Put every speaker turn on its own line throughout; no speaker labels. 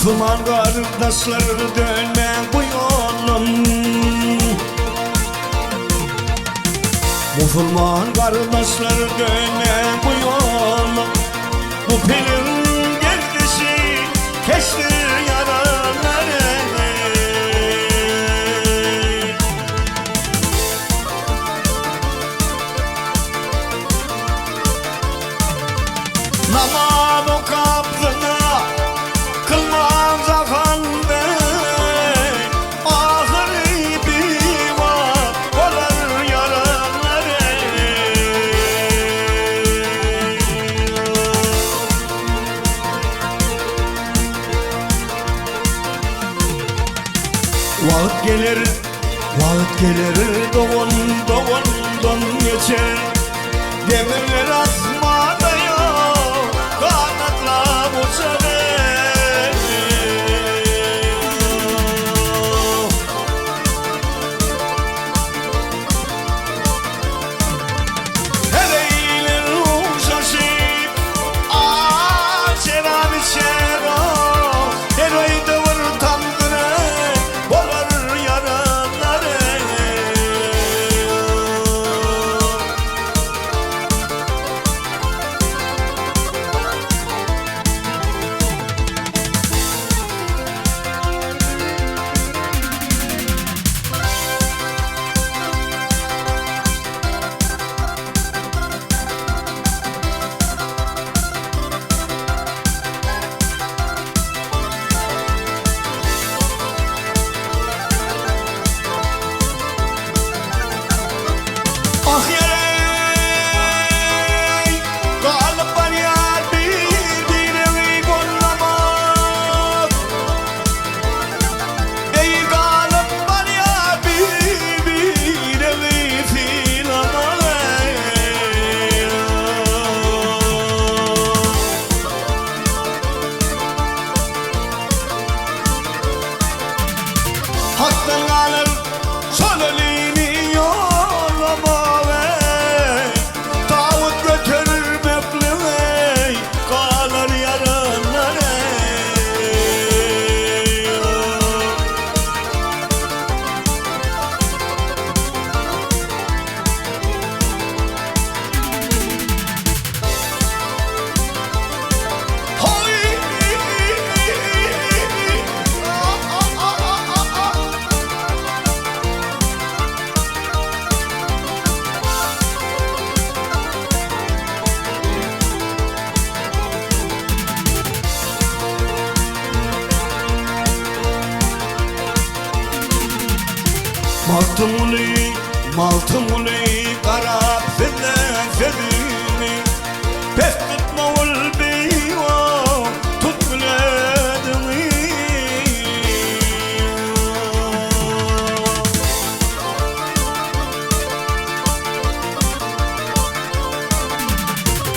Müslüman kardeşler dönme bu yolun. Müslüman kardeşler dönme bu yolun. Bu pelin gerdişi keşti yaraları. Namaz o kapsına kılmam zakan bey. Ahırı bir var olar yaraları. Vakit gelir, vakit gelir, doğun doğun don geçer. Demirler asmada yok, kanatla uçar. Hele iyiler uşaşıp, şeran şero. Heroyu dövür tam güne, bolar yaraları. Ah yerey, kalıp var yar bir evi kollamaz. Ey kalıp var yar bir evi filamaz. Hakkın kalır sol elini yollama. Tavuk götürür bekleme, kalır yarınları. Hoy! Maltımını, maltımını karab senden sevdiğini. Pes tutma ol beyva, tut biledini.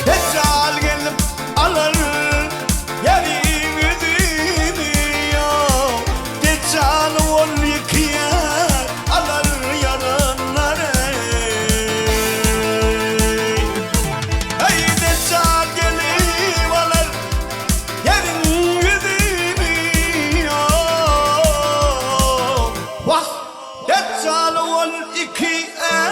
Heccal gelip alır yerin yüzünü ya. Deccal ol yıkayar alır yarınları. Hey Deccal gelip alır yerin yüzünü ya. Vah Deccal ol yıkayar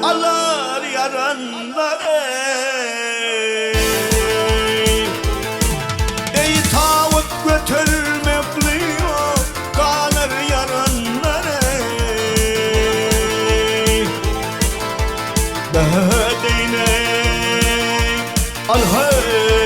alır yarınları. Ey tavuk götürmekliyor, kalır yarınları. Behdeyne al hey.